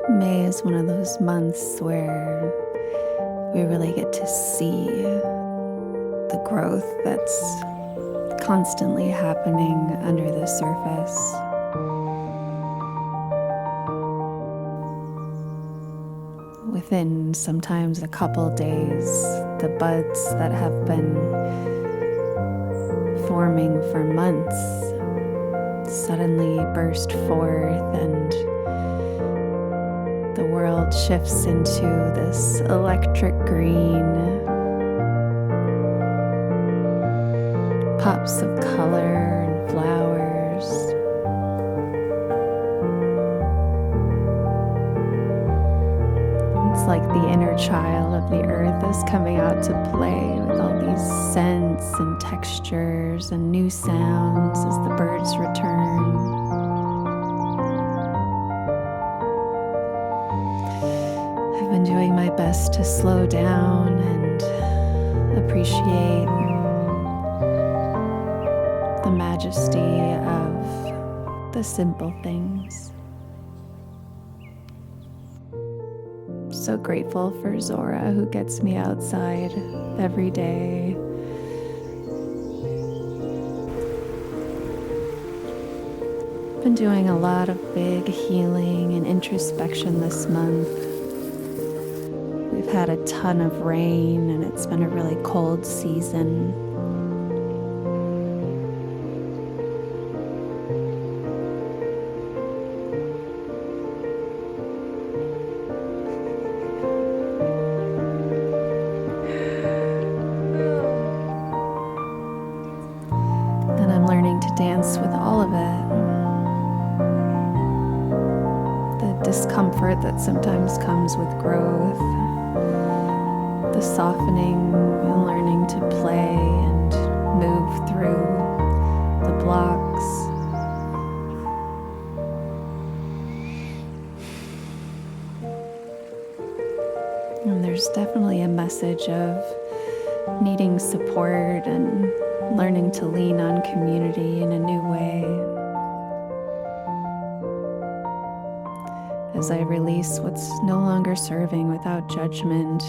May is one of those months where we really get to see the growth that's constantly happening under the surface. Within sometimes a couple days, the buds that have been forming for months suddenly burst forth, and the world shifts into this electric green, pops of color and flowers. It's like the inner child of the earth is coming out to play with all these scents and textures and new sounds as the birds return. I've been doing my best to slow down and appreciate the majesty of the simple things. So grateful for Zora, who gets me outside every day. Been doing a lot of big healing and introspection this month. We've had a ton of rain and it's been a really cold season. And I'm learning to dance with all of it. The discomfort that sometimes comes with growth, the softening and learning to play and move through the blocks. And there's definitely a message of needing support and learning to lean on community in a new way. As I release what's no longer serving without judgment.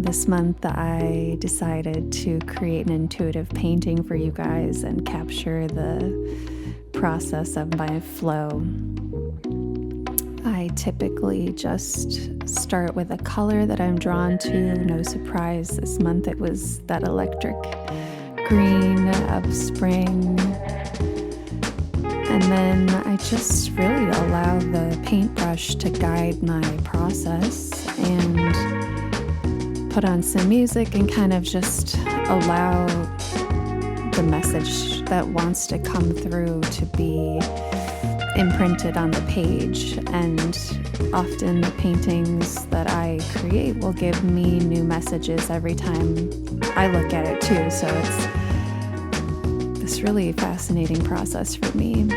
This month I decided to create an intuitive painting for you guys and capture the process of my flow. I typically just start with a color that I'm drawn to. No surprise, this month it was that electric green of spring. And then I just really allow the paintbrush to guide my process and put on some music and kind of just allow the message that wants to come through to be imprinted on the page. And often the paintings that I create will give me new messages every time I look at it too. So it's this really fascinating process for me.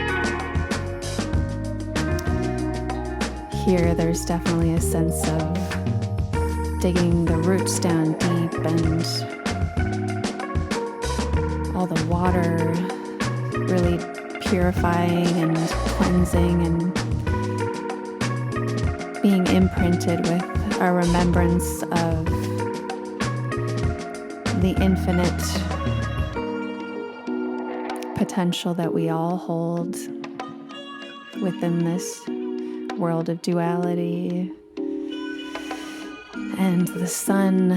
Here there's definitely a sense of digging the roots down deep and all the water really purifying and cleansing and being imprinted with a remembrance of the infinite potential that we all hold within this world of duality. And the sun,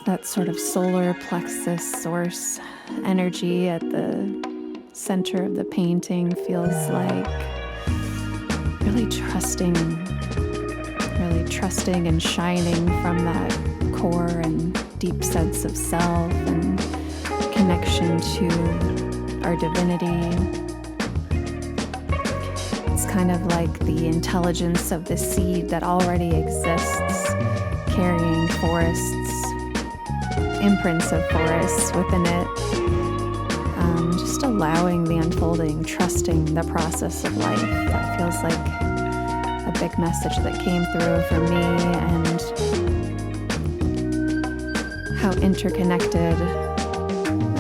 that sort of solar plexus source energy at the center of the painting feels like really trusting and shining from that core and deep sense of self and connection to our divinity. It's kind of like the intelligence of the seed that already exists, carrying imprints of forests within it. Just allowing the unfolding, trusting the process of life. That feels like a big message that came through for me, and how interconnected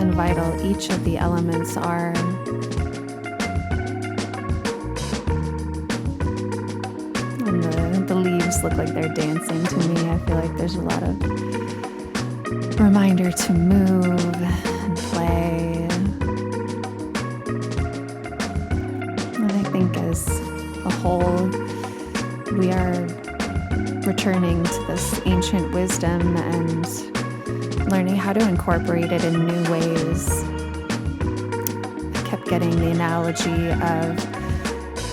and vital each of the elements are. And the leaves look like they're dancing to me. I feel like there's a lot of reminder to move and play. And I think as a whole, we are returning to this ancient wisdom and learning how to incorporate it in new ways. I kept getting the analogy of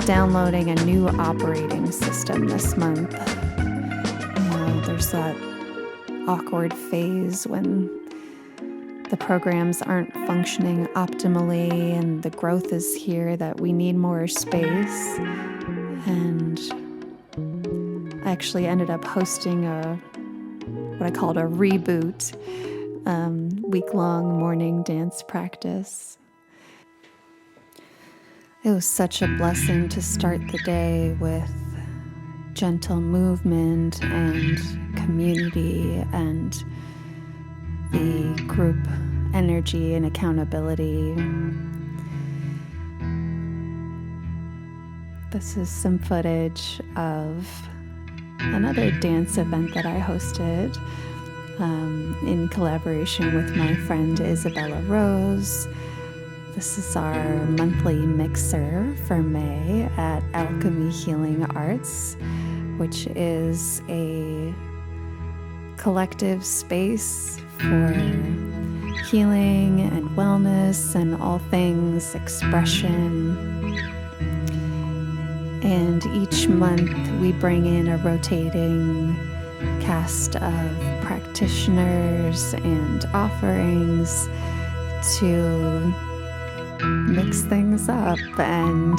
downloading a new operating system this month. There's that awkward phase when the programs aren't functioning optimally and the growth is here, that we need more space. And I actually ended up hosting what I called a reboot, week-long morning dance practice. It was such a blessing to start the day with gentle movement and community and the group energy and accountability. This is some footage of another dance event that I hosted in collaboration with my friend Isabella Rose. This is our monthly mixer for May at Alchemy Healing Arts, which is a collective space for healing and wellness and all things expression. And each month we bring in a rotating cast of practitioners and offerings to mix things up and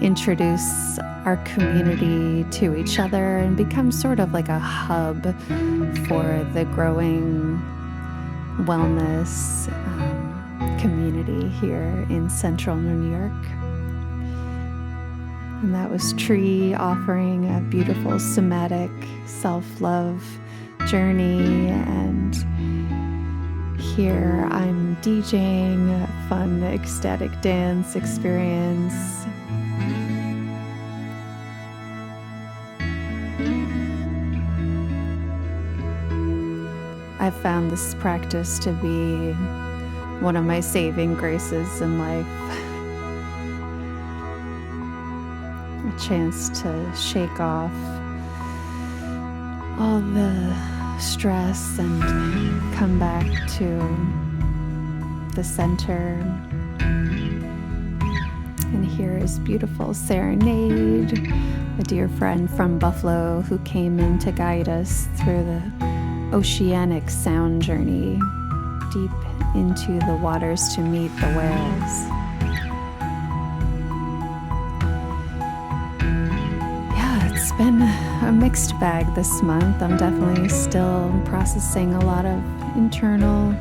introduce our community to each other and become sort of like a hub for the growing wellness community here in central New York. And that was Tree offering a beautiful somatic self-love journey, and here I'm DJing a fun ecstatic dance experience. I've found this practice to be one of my saving graces in life. A chance to shake off all the stress and come back to the center. And here is beautiful Serenade, a dear friend from Buffalo who came in to guide us through the oceanic sound journey deep into the waters to meet the whales. It's been a mixed bag this month. I'm definitely still processing a lot of internal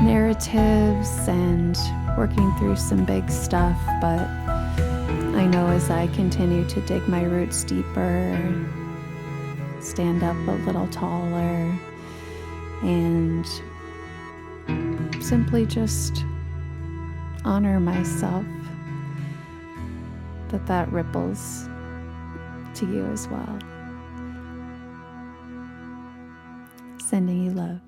narratives and working through some big stuff, but I know as I continue to dig my roots deeper, stand up a little taller, and simply just honor myself, that ripples to you as well. Sending you love.